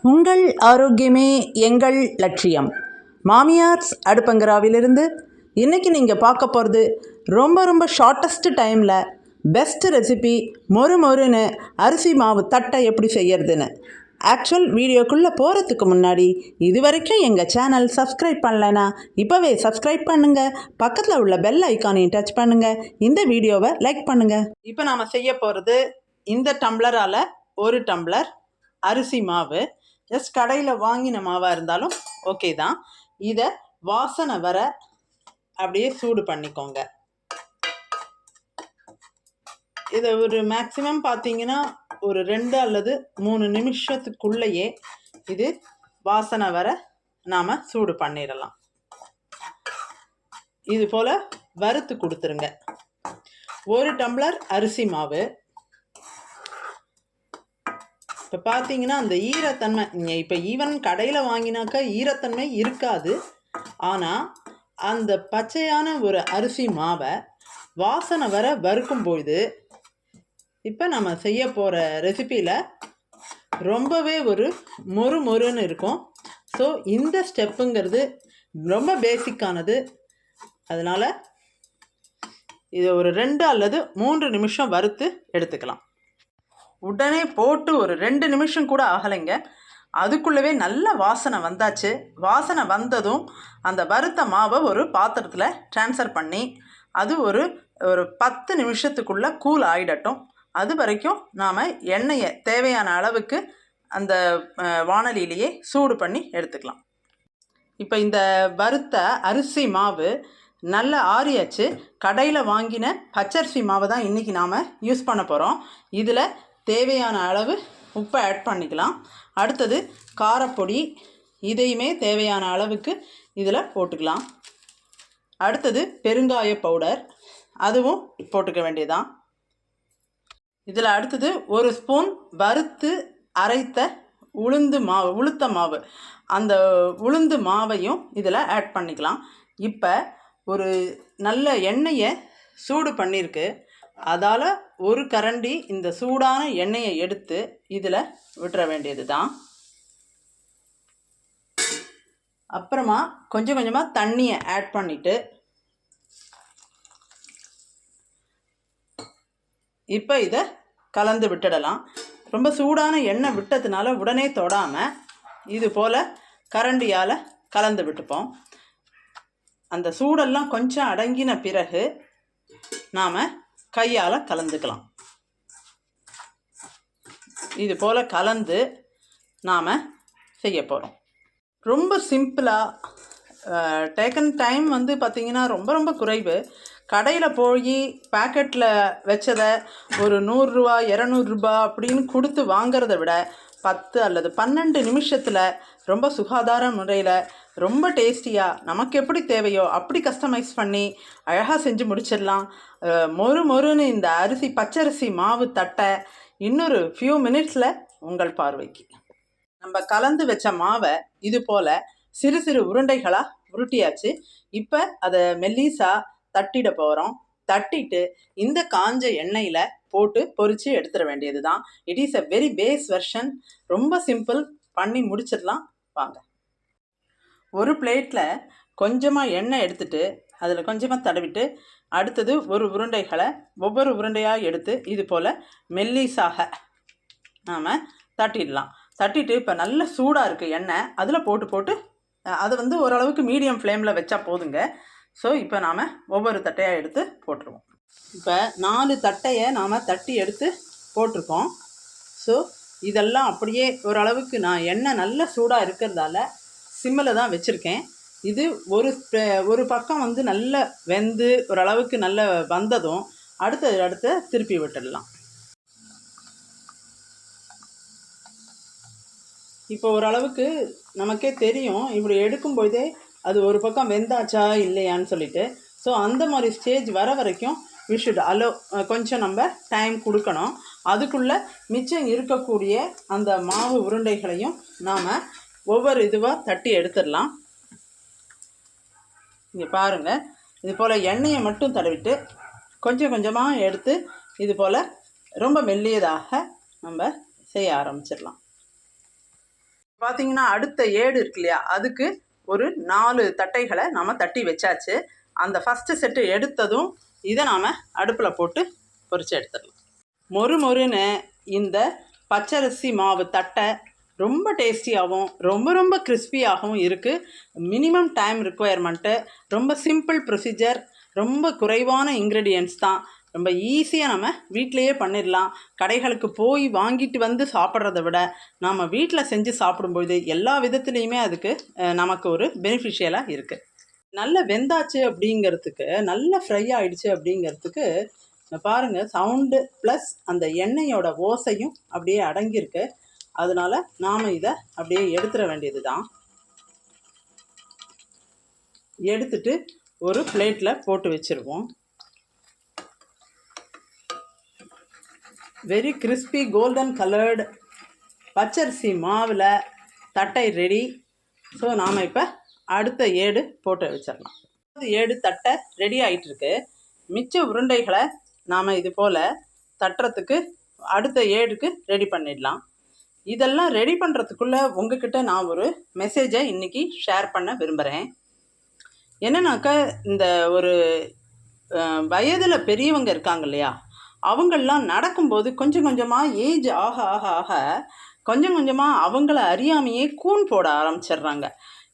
உங்கள் ஆரோக்கியமே எங்கள் லட்சியம். மாமியார்ஸ் அடுப்பங்கராவிலிருந்து இன்றைக்கி நீங்கள் பார்க்க போகிறது ரொம்ப ஷார்ட்டஸ்ட் டைமில் பெஸ்ட்டு ரெசிபி மொறுன்னு அரிசி மாவு தட்டை எப்படி செய்யறதுன்னு. ஆக்சுவல் வீடியோக்குள்ளே போகிறதுக்கு முன்னாடி இது வரைக்கும் எங்கள் சேனல் சப்ஸ்கிரைப் பண்ணலைன்னா இப்போவே சப்ஸ்கிரைப் பண்ணுங்கள். பக்கத்தில் உள்ள பெல் ஐக்கானையும் டச் பண்ணுங்கள். இந்த வீடியோவை லைக் பண்ணுங்கள். இப்போ நாம் செய்ய போகிறது இந்த டம்ளரால் 1 டம்ளர் அரிசி மாவு. ஜஸ்ட் கடையில் வாங்கின மாவாக இருந்தாலும் ஓகே தான். இதை வாசனை வர அப்படியே சூடு பண்ணிக்கோங்க. இதை ஒரு மேக்ஸிமம் பார்த்தீங்கன்னா ஒரு 2 அல்லது 3 நிமிஷத்துக்குள்ளேயே இது வாசனை வர நாம் சூடு பண்ணிடலாம். இது போல் வறுத்து கொடுத்துருங்க. 1 டம்ளர் அரிசி மாவு. இப்போ பார்த்தீங்கன்னா அந்த ஈரத்தன்மை, இப்போ ஈவன் கடையில் வாங்கினாக்கா ஈரத்தன்மை இருக்காது. ஆனால் அந்த பச்சையான ஒரு அரிசி மாவை வாசனை வர வறுக்கும்பொழுது இப்போ நம்ம செய்ய போகிற ரெசிப்பியில் ரொம்பவே ஒரு மொறுன்னு இருக்கும். ஸோ இந்த ஸ்டெப்புங்கிறது ரொம்ப பேசிக்கானது. அதனால் இதை ஒரு 2 அல்லது 3 நிமிஷம் வறுத்து எடுத்துக்கலாம். உடனே போட்டு ஒரு 2 நிமிஷம் கூட ஆகலைங்க, அதுக்குள்ளவே நல்ல வாசனை வந்தாச்சு. வாசனை வந்ததும் அந்த வறுத்த மாவை ஒரு பாத்திரத்தில் ட்ரான்ஸ்ஃபர் பண்ணி அது ஒரு 10 நிமிஷத்துக்குள்ளே கூல் ஆகிடட்டும். அது வரைக்கும் நாம் எண்ணெயை தேவையான அளவுக்கு அந்த வாணலியிலேயே சூடு பண்ணி எடுத்துக்கலாம். இப்போ இந்த வறுத்த அரிசி மாவு நல்லா ஆறியாச்சு. கடையில் வாங்கின பச்சரிசி மாவை தான் இன்றைக்கி நாம் யூஸ் பண்ண போகிறோம். இதில் தேவையான அளவு உப்பை ஆட் பண்ணிக்கலாம். அடுத்தது காரப்பொடி, இதையுமே தேவையான அளவுக்கு இதில் போட்டுக்கலாம். அடுத்தது பெருங்காய பவுடர், அதுவும் போட்டுக்க வேண்டியதான். இதில் அடுத்தது 1 ஸ்பூன் வறுத்து அரைத்த உளுத்த மாவு, அந்த உளுந்து மாவையும் இதில் ஆட் பண்ணிக்கலாம். இப்போ ஒரு நல்ல எண்ணெயை சூடு பண்ணியிருக்கு. அதால் ஒரு கரண்டி இந்த சூடான எண்ணெயை எடுத்து இதில் விட்டுற வேண்டியது தான். அப்புறமா கொஞ்சமாக தண்ணியை ஆட் பண்ணிவிட்டு இப்போ இதை கலந்து விட்டுடலாம். ரொம்ப சூடான எண்ணெய் விட்டதுனால உடனே தொடாமல் இது போல் கரண்டியால் கலந்து விட்டுப்போம். அந்த சூடெல்லாம் கொஞ்சம் அடங்கின பிறகு நாம் கையால் கலந்துக்கலாம். இது போல் கலந்து நாம் செய்ய போகிறோம். ரொம்ப சிம்பிளாக டேக்கன் டைம் வந்து பார்த்திங்கன்னா ரொம்ப குறைவு. கடையில் போய் பேக்கெட்டில் வச்சதை ஒரு 100 ரூபா 200 ரூபா அப்படின்னு கொடுத்து வாங்கிறத விட 10 அல்லது 12 நிமிஷத்தில் ரொம்ப சுகாதார முறையில் ரொம்ப டேஸ்டியாக நமக்கு எப்படி தேவையோ அப்படி கஸ்டமைஸ் பண்ணி அழகாக செஞ்சு முடிச்சிடலாம். மொறுன்னு இந்த பச்சரிசி மாவு தட்டை இன்னொரு ஃபியூ மினிட்ஸில் உங்கள் பார்வைக்கு. நம்ம கலந்து வச்ச மாவை இது போல் சிறு உருண்டைகளாக உருட்டியாச்சு. இப்போ அதை மெல்லிசாக தட்டிட போகிறோம். தட்டிட்டு இந்த காஞ்ச எண்ணெயில் போட்டு பொரித்து எடுத்துட வேண்டியது தான். It is a very base version. ரொம்ப சிம்பிள், பண்ணி முடிச்சிடலாம் வாங்க. ஒரு பிளேட்டில் கொஞ்சமாக எண்ணெய் எடுத்துட்டு அதில் கொஞ்சமாக தடவிட்டு அடுத்தது ஒவ்வொரு உருண்டையாக எடுத்து இது போல் மெல்லிசாக நாம் தட்டிடலாம். தட்டிட்டு இப்போ நல்ல சூடாக இருக்குது எண்ணெய், அதில் போட்டு அதை வந்து ஓரளவுக்கு மீடியம் ஃப்ளேமில் வச்சா போதுங்க. ஸோ இப்போ நாம் ஒவ்வொரு தட்டையாக எடுத்து போட்டுருவோம். இப்போ 4 தட்டையை நாம் தட்டி எடுத்து போட்டிருக்கோம். ஸோ இதெல்லாம் அப்படியே ஓரளவுக்கு நான் எண்ணெய் நல்ல சூடாக இருக்கிறதால சிம்மில் தான் வச்சுருக்கேன். இது ஒரு பக்கம் வந்து நல்ல வெந்து ஓரளவுக்கு நல்ல வந்ததும் அடுத்த திருப்பி விட்டுடலாம். இப்போ ஓரளவுக்கு நமக்கே தெரியும் இப்படி எடுக்கும்போதே அது ஒரு பக்கம் வெந்தாச்சா இல்லையான்னு சொல்லிட்டு. ஸோ அந்த மாதிரி ஸ்டேஜ் வர வரைக்கும் வி ஷுட் கொஞ்சம் நம்ம டைம் கொடுக்கணும். அதுக்குள்ளே மிச்சம் இருக்கக்கூடிய அந்த மாவு உருண்டைகளையும் நாம் ஒவ்வொரு இதுவாக தட்டி எடுத்துடலாம். இங்கே பாருங்கள், இது போல் எண்ணெயை மட்டும் தடவிட்டு கொஞ்சமாக எடுத்து இது போல் ரொம்ப மெல்லியதாக நம்ம செய்ய ஆரம்பிச்சிடலாம். பார்த்தீங்கன்னா அடுத்த ஏடு இருக்கு இல்லையா, அதுக்கு ஒரு 4 தட்டைகளை நாம் தட்டி வச்சாச்சு. அந்த ஃபஸ்ட்டு செட்டு எடுத்ததும் இதை நாம் அடுப்பில் போட்டு பொரிச்சு எடுத்துடலாம். மொறு மொறுன்னு இந்த பச்சரிசி மாவு தட்டை ரொம்ப டேஸ்டியாகவும் ரொம்ப ரொம்ப கிறிஸ்பியாகவும் இருக்குது. மினிமம் டைம் ரிக்குவயர்மெண்ட்டு, ரொம்ப சிம்பிள் ப்ரொசீஜர், ரொம்ப குறைவான இன்க்ரீடியன்ட்ஸ் தான். ரொம்ப ஈஸியாக நம்ம வீட்டிலையே பண்ணிடலாம். கடைகளுக்கு போய் வாங்கிட்டு வந்து சாப்பிட்றத விட நாம் வீட்டில் செஞ்சு சாப்பிடும்பொழுது எல்லா விதத்துலேயுமே அதுக்கு நமக்கு ஒரு பெனிஃபிஷியலாக இருக்குது. நல்ல வெந்தாச்சு அப்படிங்கிறதுக்கு, நல்ல ஃப்ரை ஆகிடுச்சு அப்படிங்கிறதுக்கு பாருங்கள், சவுண்டு ப்ளஸ் அந்த எண்ணெயோட ஓசையும் அப்படியே அடங்கியிருக்கு. அதனால் நாம் இதை அப்படியே எடுத்துட வேண்டியது தான். எடுத்துட்டு ஒரு பிளேட்டில் போட்டு வச்சுருவோம். வெரி கிறிஸ்பி கோல்டன் கலர்டு பச்சரிசி மாவில் தட்டை ரெடி. ஸோ நாம் இப்போ அடுத்த ஏடு போட்டு வச்சிடலாம். ஏடு தட்டை ரெடி ஆகிட்டுருக்கு. மிச்ச உருண்டைகளை நாம் இது போல் தட்டுறதுக்கு அடுத்த ஏடுக்கு ரெடி பண்ணிடலாம். இதெல்லாம் ரெடி பண்ணுறதுக்குள்ளே உங்ககிட்ட நான் ஒரு மெசேஜை இன்றைக்கி ஷேர் பண்ண விரும்புகிறேன். என்னன்னாக்கா, இந்த ஒரு வயதில் பெரியவங்க இருக்காங்க இல்லையா, அவங்களாம் நடக்கும்போது கொஞ்சம் கொஞ்சமாக ஏஜ் ஆக ஆக ஆக கொஞ்சம் கொஞ்சமாக அவங்கள அறியாமையே கூன் போட ஆரம்பிச்சிடுறாங்க.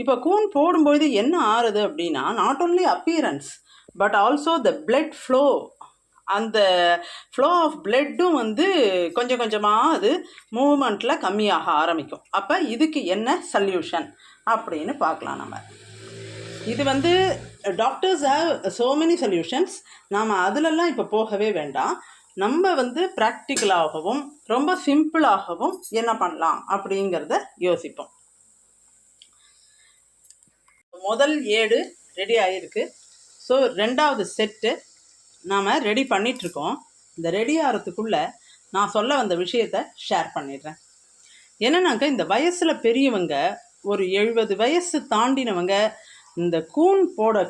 இப்போ கூன் போடும்போது என்ன ஆறுது அப்படின்னா, not only appearance but also the blood flow, அந்த ஃப்ளோ ஆஃப் பிளட்டும் வந்து கொஞ்சம் கொஞ்சமாக அது மூவ்மெண்ட்டில் கம்மியாக ஆரம்பிக்கும். அப்போ இதுக்கு என்ன சொல்யூஷன் அப்படின்னு பார்க்கலாம். நம்ம இது வந்து doctors have so many solutions. நாம் அதிலெல்லாம் இப்போ போகவே வேண்டாம். நம்ம வந்து ப்ராக்டிக்கலாகவும் ரொம்ப சிம்பிளாகவும் என்ன பண்ணலாம் அப்படிங்கிறத யோசிப்போம். முதல் ஏடு ரெடி ஆகிருக்கு. ஸோ 2வது செட்டு நாம் ரெடி பண்ணிகிட்ருக்கோம். இந்த ரெடி ஆகிறதுக்குள்ளே நான் சொல்ல வந்த விஷயத்தை ஷேர் பண்ணிடுறேன். என்னன்னாக்கா, இந்த வயசில் பெரியவங்க, ஒரு 70 வயசு தாண்டினவங்க இந்த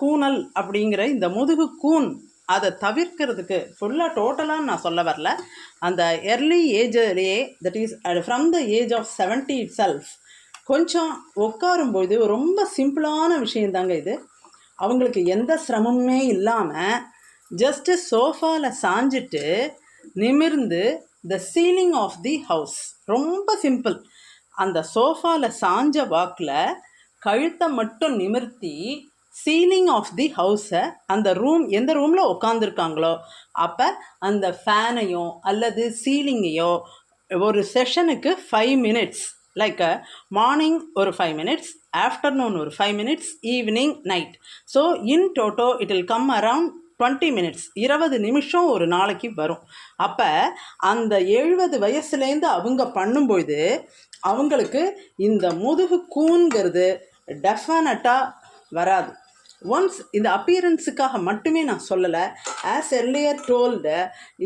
கூனல் அப்படிங்கிற இந்த முதுகு கூன் அதை தவிர்க்கிறதுக்கு ஃபுல்லாக டோட்டலாக நான் சொல்ல வரல. அந்த எர்லி ஏஜ்லேயே, that is from the age of 70 itself, கொஞ்சம் உட்காரும்போது ரொம்ப சிம்பிளான விஷயந்தாங்க இது. அவங்களுக்கு எந்த சிரமமுமே இல்லாமல் ஜஸ்ட்டு சோஃபாவில் சாஞ்சிட்டு நிமிர்ந்து the ceiling of the house, ரொம்ப சிம்பிள். அந்த சோஃபாவில் சாஞ்ச வாக்கில் கழுத்தை மட்டும் நிமிர்த்தி சீலிங் ஆஃப் தி ஹவுஸை, அந்த ரூம் எந்த ரூமில் உட்காந்துருக்காங்களோ அப்போ அந்த ஃபேனையோ அல்லது சீலிங்கையோ ஒரு செஷனுக்கு 5 minutes, லைக் மார்னிங் ஒரு 5 minutes, ஆஃப்டர்நூன் ஒரு 5 minutes, evening, night. So in toto it will come around 20 minutes, 20 நிமிஷம் ஒரு நாளைக்கு வரும். அப்போ அந்த 70 வயசுலேருந்து அவங்க பண்ணும்போது அவங்களுக்கு இந்த முதுகு கூன்கிறது டெஃபினட்டாக வராது. ஒன்ஸ் இந்த அப்பியரன்ஸுக்காக மட்டுமே நான் சொல்லலை. ஆஸ் எர்லியர் டோல்டு,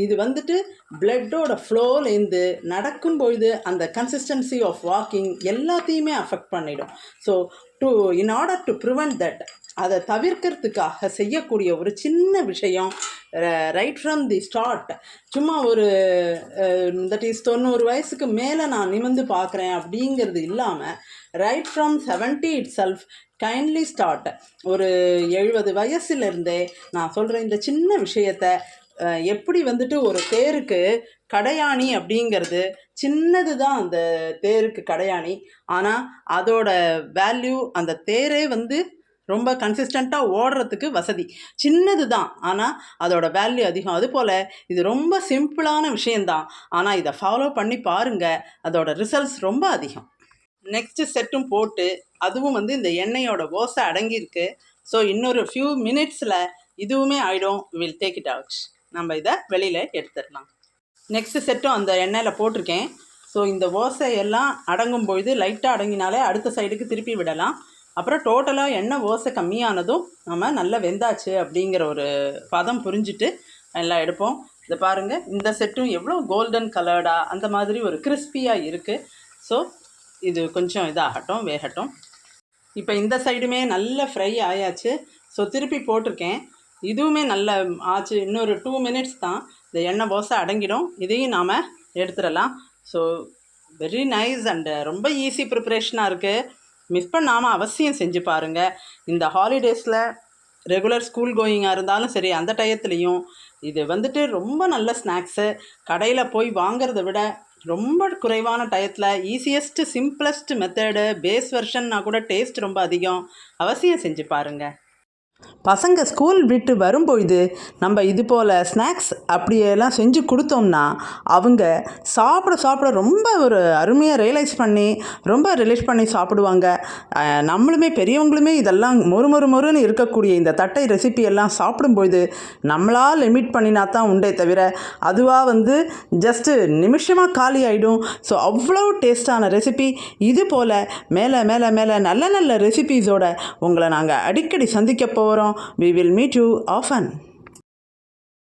இது வந்துட்டு பிளட்டோட ஃப்ளோலேருந்து நடக்கும்பொழுது அந்த கன்சிஸ்டன்சி ஆஃப் வாக்கிங் எல்லாத்தையுமே அஃபெக்ட் பண்ணிடும். So in order to prevent that, அதை தவிர்க்கிறதுக்காக செய்யக்கூடிய ஒரு சின்ன விஷயம், ரைட் ஃப்ரம் தி ஸ்டார்ட், சும்மா ஒரு தட் இஸ் 90 வயசுக்கு மேலே நான் நிமிர்ந்து பார்க்குறேன் அப்படிங்கிறது இல்லாமல், right from 70 it self kindly start. ஒரு 70 வயசுலேருந்தே நான் சொல்கிற இந்த சின்ன விஷயத்தை, எப்படி வந்துட்டு ஒரு தேருக்கு கடையாணி அப்படிங்கிறது சின்னது தான், அந்த தேருக்கு கடையாணி. ஆனால் அதோட வேல்யூ, அந்த தேரே வந்து ரொம்ப கன்சிஸ்டண்ட்டாக ஓடுறதுக்கு வசதி சின்னது தான், ஆனால் அதோட வேல்யூ அதிகம். அதுபோல் இது ரொம்ப சிம்பிளான விஷயந்தான், ஆனால் இதை ஃபாலோ பண்ணி பாருங்கள், அதோட ரிசல்ட்ஸ் ரொம்ப அதிகம். நெக்ஸ்ட்டு செட்டும் போட்டு, அதுவும் வந்து இந்த எண்ணெயோட ஓசை அடங்கியிருக்கு. ஸோ இன்னொரு ஃபியூ மினிட்ஸில் இதுவுமே ஆகிடும். Will take it out. நம்ம இதை வெளியில் எடுத்துடலாம். நெக்ஸ்ட்டு செட்டும் அந்த எண்ணெயில் போட்டிருக்கேன். ஸோ இந்த ஓசையெல்லாம் அடங்கும் பொழுது, லைட்டாக அடங்கினாலே அடுத்த சைடுக்கு திருப்பி விடலாம். அப்புறம் டோட்டலாக எண்ணெய் ஓசை கம்மியானதும் நம்ம நல்லா வெந்தாச்சு அப்படிங்கிற ஒரு பதம் புரிஞ்சுட்டு எல்லாம் எடுப்போம். இதை பாருங்கள், இந்த செட்டும் எவ்வளோ கோல்டன் கலர்டாக அந்த மாதிரி ஒரு கிறிஸ்பியாக இருக்குது. ஸோ இது கொஞ்சம் இதாகட்டும், வேகட்டும். இப்போ இந்த சைடுமே நல்ல ஃப்ரை ஆயாச்சு. ஸோ திருப்பி போட்டிருக்கேன். இதுவுமே நல்ல ஆச்சு. இன்னொரு 2 minutes தான், இந்த எண்ணெய் ஓசை அடங்கிடும். இதையும் நாம் எடுத்துடலாம். ஸோ வெரி நைஸ் அண்டு ரொம்ப ஈஸி ப்ரிப்ரேஷனாக இருக்குது. மிஸ் பண்ணாமல் அவசியம் செஞ்சு பாருங்கள். இந்த ஹாலிடேஸில் ரெகுலர் ஸ்கூல் கோயிங்காக இருந்தாலும் சரி, அந்த டயத்துலேயும் இது வந்துட்டு ரொம்ப நல்ல ஸ்நாக்ஸு. கடையில் போய் வாங்கிறத விட ரொம்ப குறைவான டயத்தில் ஈஸியஸ்ட்டு சிம்பிளஸ்ட் மெத்தடு, பேஸ் வெர்ஷன்னா கூட டேஸ்ட் ரொம்ப அதிகம். அவசியம் செஞ்சு பாருங்கள். பசங்க ஸ்கூல் விட்டு வரும்பொழுது நம்ம இது போல் ஸ்நாக்ஸ் அப்படியெல்லாம் செஞ்சு கொடுத்தோம்னா அவங்க சாப்பிட ரொம்ப ஒரு அருமையாக ரியலைஸ் பண்ணி ரொம்ப ரிலீஸ் பண்ணி சாப்பிடுவாங்க. நம்மளுமே பெரியவங்களுமே இதெல்லாம் மொறுன்னு இருக்கக்கூடிய இந்த தட்டை ரெசிபி எல்லாம் சாப்பிடும்பொழுது நம்மளால் லிமிட் பண்ணினா தான் உண்டே தவிர அதுவாக ஜஸ்ட்டு நிமிஷமாக காலி ஆகிடும். ஸோ அவ்வளோ டேஸ்டான ரெசிபி. இது போல் மேலே மேலே மேலே நல்ல நல்ல ரெசிபீஸோடு உங்களை நாங்கள் அடிக்கடி சந்திக்க போகிறோம். We will meet you often.